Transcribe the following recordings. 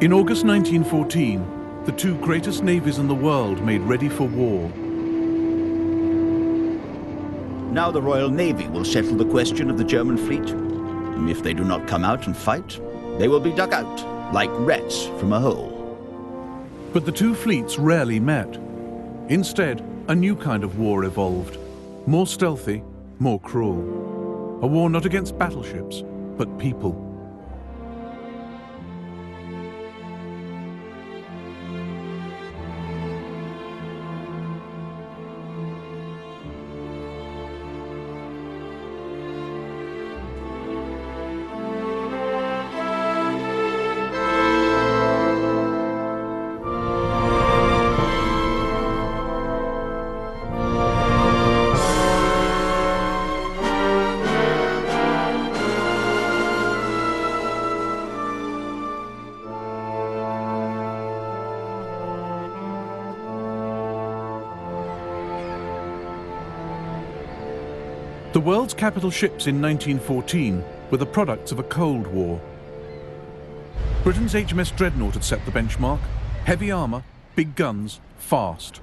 In August 1914, the two greatest navies in the world made ready for war. Now the Royal Navy will settle the question of the German fleet. And if they do not come out and fight, they will be dug out, like rats from a hole. But the two fleets rarely met. Instead, a new kind of war evolved. More stealthy, more cruel. A war not against battleships, but people. The world's capital ships in 1914 were the products of a Cold War. Britain's HMS Dreadnought had set the benchmark. Heavy armour, big guns, fast.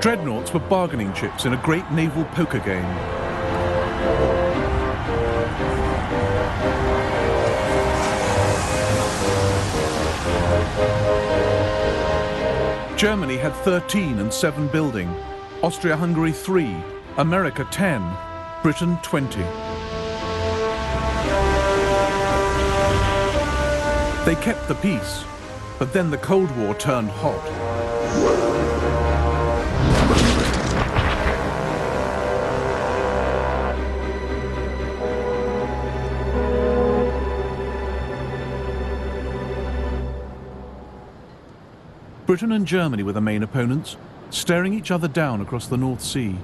Dreadnoughts were bargaining chips in a great naval poker game. Germany had 13 and 7 building, Austria-Hungary 3, America 10, Britain 20. They kept the peace, but then the Cold War turned hot. Britain and Germany were the main opponents, staring each other down across the North Sea.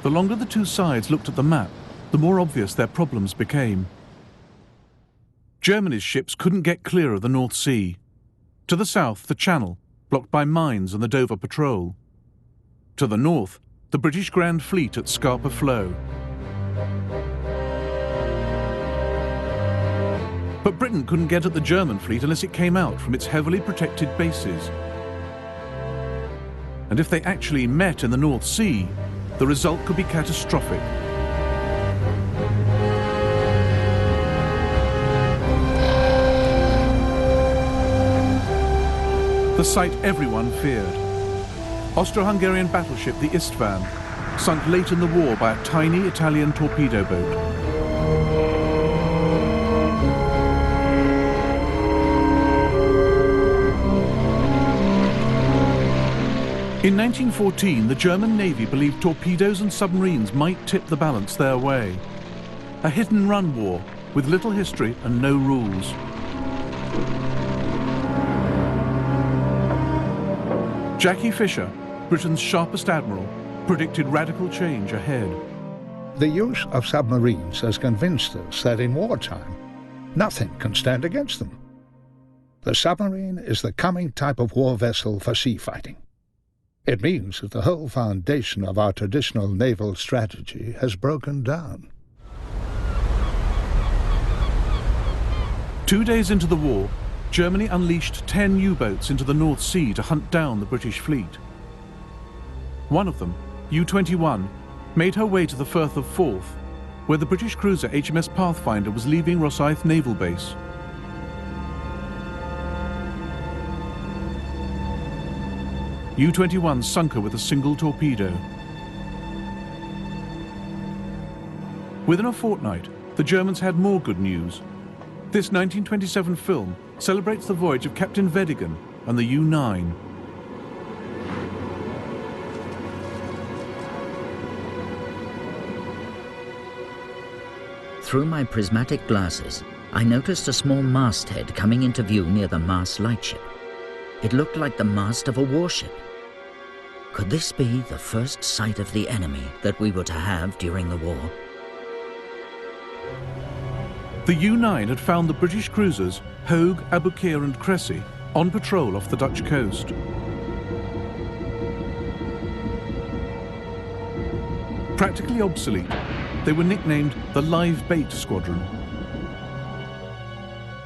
The longer the two sides looked at the map, the more obvious their problems became. Germany's ships couldn't get clear of the North Sea. To the south, the Channel, blocked by mines and the Dover Patrol. To the north, the British Grand Fleet at Scapa Flow. But Britain couldn't get at the German fleet unless it came out from its heavily protected bases. And if they actually met in the North Sea, the result could be catastrophic. The sight everyone feared. Austro-Hungarian battleship the Istvan, sunk late in the war by a tiny Italian torpedo boat. In 1914, the German Navy believed torpedoes and submarines might tip the balance their way. A hit-and-run war with little history and no rules. Jackie Fisher, Britain's sharpest admiral, predicted radical change ahead. The use of submarines has convinced us that in wartime, nothing can stand against them. The submarine is the coming type of war vessel for sea fighting. It means that the whole foundation of our traditional naval strategy has broken down. 2 days into the war, Germany unleashed 10 U-boats into the North Sea to hunt down the British fleet. One of them, U-21, made her way to the Firth of Forth, where the British cruiser HMS Pathfinder was leaving Rosyth Naval Base. U-21 sunk her with a single torpedo. Within a fortnight, the Germans had more good news. This 1927 film celebrates the voyage of Captain Vedigan and the U-9. Through my prismatic glasses, I noticed a small masthead coming into view near the mast lightship. It looked like the mast of a warship. Could this be the first sight of the enemy that we were to have during the war? The U-9 had found the British cruisers Hogue, Aboukir and Cressy on patrol off the Dutch coast. Practically obsolete, they were nicknamed the Live Bait Squadron.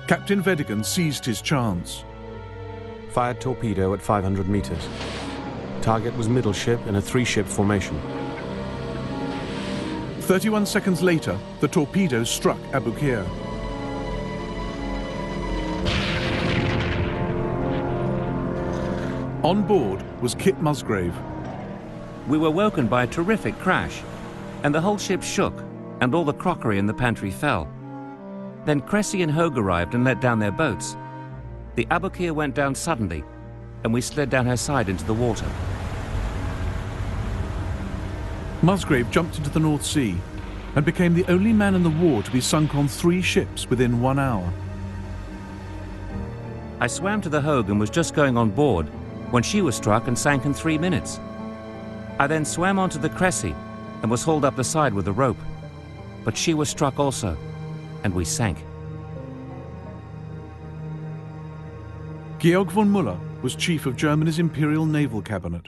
Captain Vedigan seized his chance. Fired torpedo at 500 meters. Target was middle ship in a 3-ship formation. 31 seconds later, the torpedo struck Abu Qir. On board was Kit Musgrave. We were woken by a terrific crash, and the whole ship shook, and all the crockery in the pantry fell. Then Cressy and Hogue arrived and let down their boats. The Abu Qir went down suddenly, and we slid down her side into the water. Musgrave jumped into the North Sea and became the only man in the war to be sunk on 3 ships within 1 hour. I swam to the Hogue and was just going on board when she was struck and sank in 3 minutes. I then swam onto the Cressy and was hauled up the side with a rope. But she was struck also, and we sank. Georg von Müller was chief of Germany's Imperial Naval Cabinet.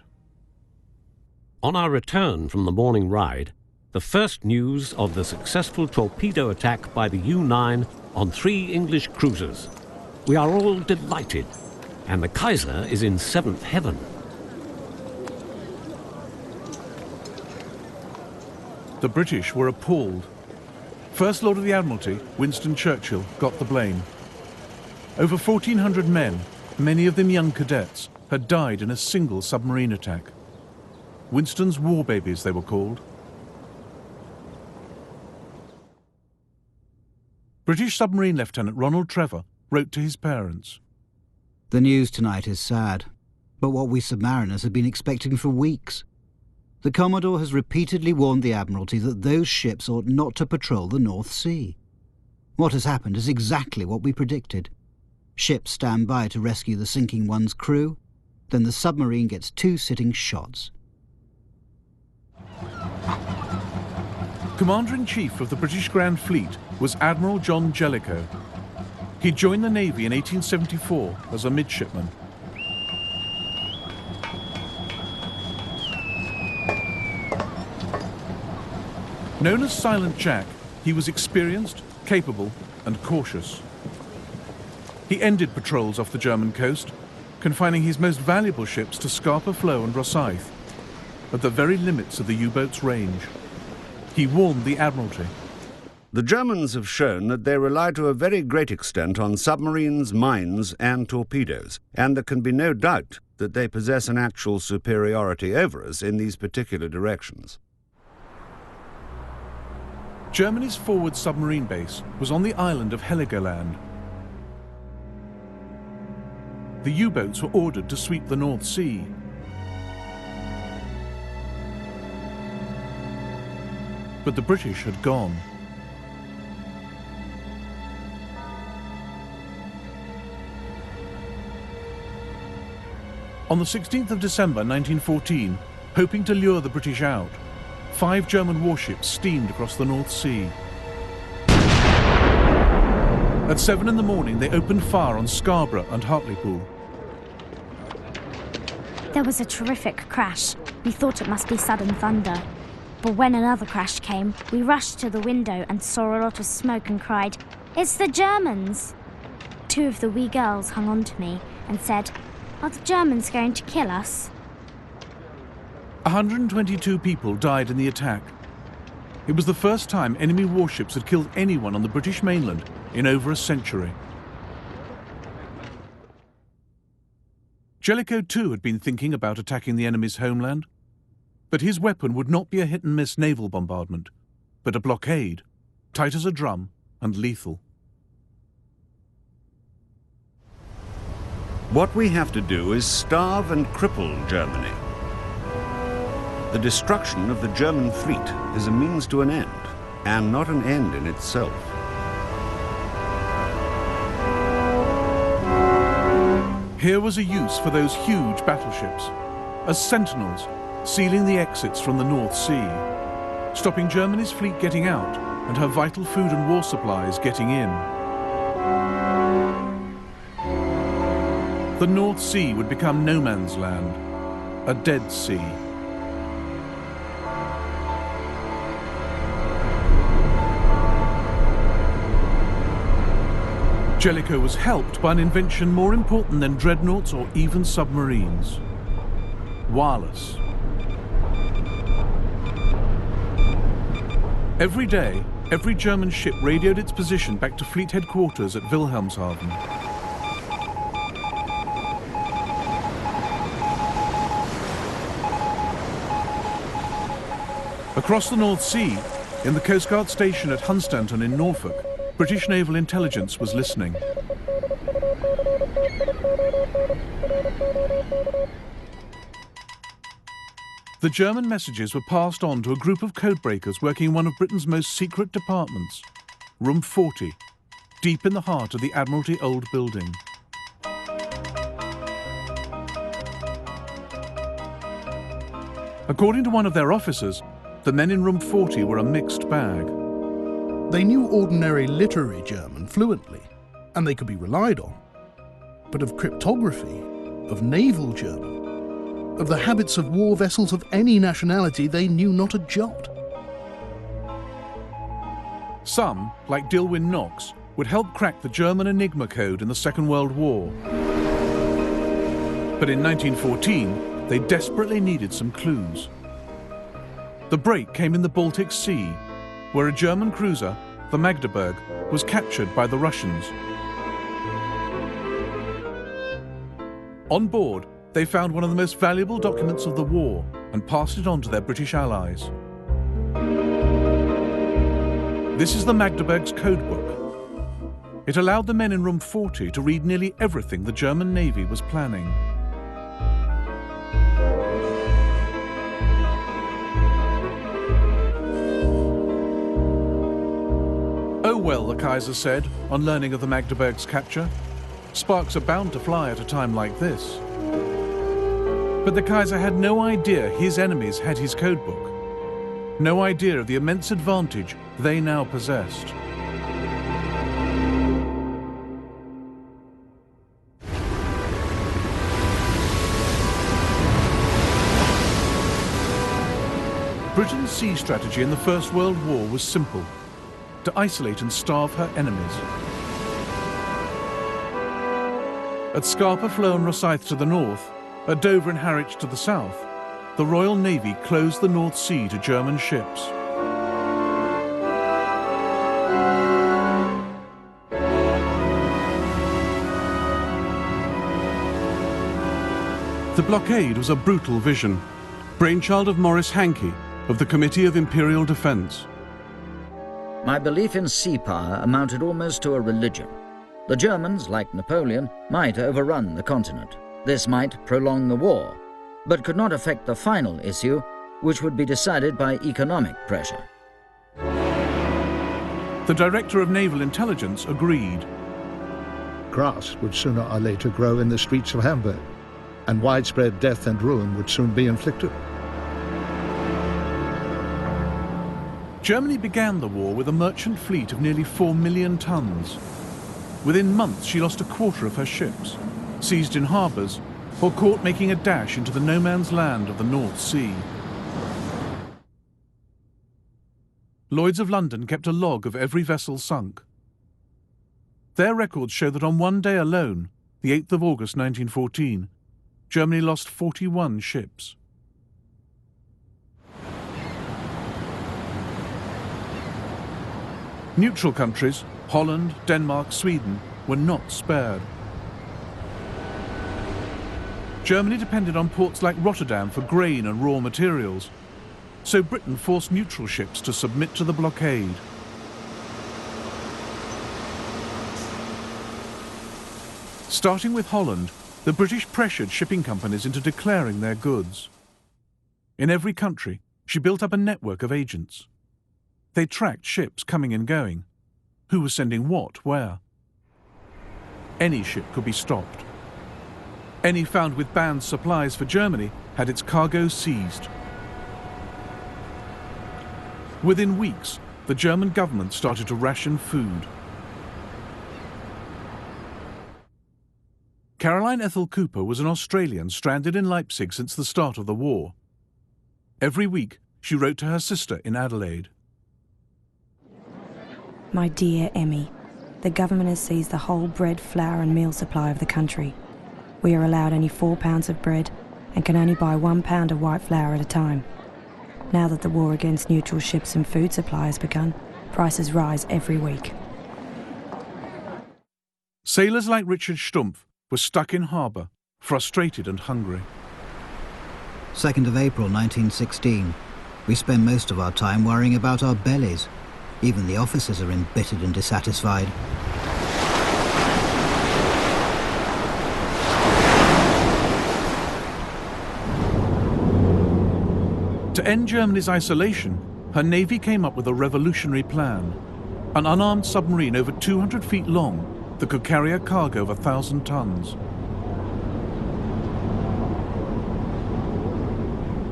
On our return from the morning ride, the first news of the successful torpedo attack by the U-9 on 3 English cruisers. We are all delighted, and the Kaiser is in 7th heaven. The British were appalled. First Lord of the Admiralty, Winston Churchill, got the blame. Over 1,400 men, many of them young cadets, had died in a single submarine attack. Winston's war babies, they were called. British submarine Lieutenant Ronald Trevor wrote to his parents. The news tonight is sad, but what we submariners have been expecting for weeks. The Commodore has repeatedly warned the Admiralty that those ships ought not to patrol the North Sea. What has happened is exactly what we predicted. Ships stand by to rescue the sinking one's crew, then the submarine gets 2 sitting shots. Commander-in-Chief of the British Grand Fleet was Admiral John Jellicoe. He joined the Navy in 1874 as a midshipman. Known as Silent Jack, he was experienced, capable, and cautious. He ended patrols off the German coast, confining his most valuable ships to Scapa Flow and Rosyth, at the very limits of the U-boat's range. He warned the Admiralty. The Germans have shown that they rely to a very great extent on submarines, mines, and torpedoes, and there can be no doubt that they possess an actual superiority over us in these particular directions. Germany's forward submarine base was on the island of Heligoland. The U-boats were ordered to sweep the North Sea. But the British had gone. On the 16th of December 1914, hoping to lure the British out, 5 German warships steamed across the North Sea. At 7 in the morning, they opened fire on Scarborough and Hartlepool. There was a terrific crash. We thought it must be sudden thunder. But when another crash came, we rushed to the window and saw a lot of smoke and cried, "It's the Germans!" 2 of the wee girls hung on to me and said, "Are the Germans going to kill us?" 122 people died in the attack. It was the first time enemy warships had killed anyone on the British mainland in over a century. Jellicoe too had been thinking about attacking the enemy's homeland, but his weapon would not be a hit-and-miss naval bombardment, but a blockade, tight as a drum and lethal. What we have to do is starve and cripple Germany. The destruction of the German fleet is a means to an end, and not an end in itself. Here was a use for those huge battleships, as sentinels sealing the exits from the North Sea, stopping Germany's fleet getting out and her vital food and war supplies getting in. The North Sea would become no man's land, a dead sea. Jellicoe was helped by an invention more important than dreadnoughts or even submarines: wireless. Every day, every German ship radioed its position back to fleet headquarters at Wilhelmshaven. Across the North Sea, in the Coast Guard station at Hunstanton in Norfolk, British naval intelligence was listening. The German messages were passed on to a group of codebreakers working in one of Britain's most secret departments, Room 40, deep in the heart of the Admiralty Old Building. According to one of their officers, the men in Room 40 were a mixed bag. They knew ordinary literary German fluently, and they could be relied on. But of cryptography, of naval German, of the habits of war vessels of any nationality, they knew not a jot. Some, like Dilwyn Knox, would help crack the German Enigma code in the Second World War. But in 1914, they desperately needed some clues. The break came in the Baltic Sea, where a German cruiser, the Magdeburg, was captured by the Russians. On board, they found one of the most valuable documents of the war and passed it on to their British allies. This is the Magdeburg's codebook. It allowed the men in Room 40 to read nearly everything the German Navy was planning. Oh well, the Kaiser said, on learning of the Magdeburg's capture. Sparks are bound to fly at a time like this. But the Kaiser had no idea his enemies had his codebook. No idea of the immense advantage they now possessed. Britain's sea strategy in the First World War was simple: to isolate and starve her enemies. At Scapa Flow and Rosyth to the north, at Dover and Harwich to the south, the Royal Navy closed the North Sea to German ships. The blockade was a brutal vision, brainchild of Maurice Hankey of the Committee of Imperial Defence. My belief in sea power amounted almost to a religion. The Germans, like Napoleon, might overrun the continent. This might prolong the war, but could not affect the final issue, which would be decided by economic pressure. The Director of Naval Intelligence agreed. Grass would sooner or later grow in the streets of Hamburg, and widespread death and ruin would soon be inflicted. Germany began the war with a merchant fleet of nearly 4 million tons. Within months, she lost a quarter of her ships, seized in harbours, or caught making a dash into the no-man's land of the North Sea. Lloyd's of London kept a log of every vessel sunk. Their records show that on one day alone, the 8th of August 1914, Germany lost 41 ships. Neutral countries, Holland, Denmark, Sweden, were not spared. Germany depended on ports like Rotterdam for grain and raw materials, so Britain forced neutral ships to submit to the blockade. Starting with Holland, the British pressured shipping companies into declaring their goods. In every country, she built up a network of agents. They tracked ships coming and going. Who was sending what, where? Any ship could be stopped. Any found with banned supplies for Germany had its cargo seized. Within weeks, the German government started to ration food. Caroline Ethel Cooper was an Australian stranded in Leipzig since the start of the war. Every week, she wrote to her sister in Adelaide. My dear Emmy, the government has seized the whole bread, flour and meal supply of the country. We are allowed only 4 pounds of bread and can only buy 1 pound of white flour at a time. Now that the war against neutral ships and food supply has begun, prices rise every week. Sailors like Richard Stumpf were stuck in harbour, frustrated and hungry. 2nd of April 1916. We spend most of our time worrying about our bellies. Even the officers are embittered and dissatisfied. To end Germany's isolation, her navy came up with a revolutionary plan. An unarmed submarine over 200 feet long that could carry a cargo of 1,000 tons.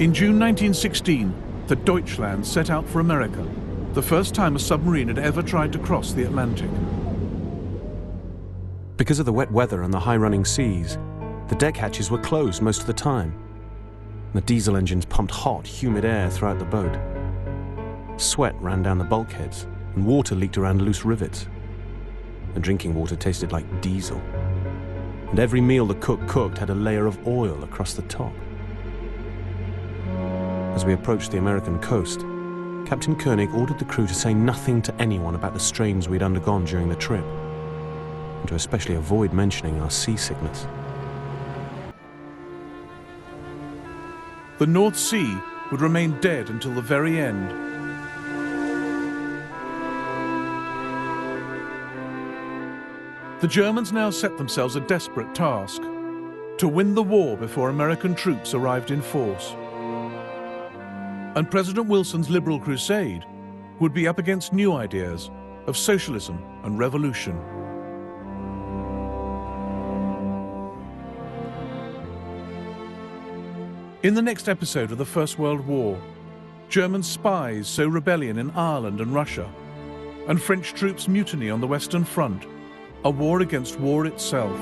In June 1916, the Deutschland set out for America, the first time a submarine had ever tried to cross the Atlantic. Because of the wet weather and the high-running seas, the deck hatches were closed most of the time. The diesel engines pumped hot, humid air throughout the boat. Sweat ran down the bulkheads, and water leaked around loose rivets. The drinking water tasted like diesel. And every meal the cook cooked had a layer of oil across the top. As we approached the American coast, Captain Koenig ordered the crew to say nothing to anyone about the strains we'd undergone during the trip, and to especially avoid mentioning our seasickness. The North Sea would remain dead until the very end. The Germans now set themselves a desperate task: to win the war before American troops arrived in force. And President Wilson's Liberal Crusade would be up against new ideas of socialism and revolution. In the next episode of the First World War, German spies sow rebellion in Ireland and Russia, and French troops mutiny on the Western Front, a war against war itself.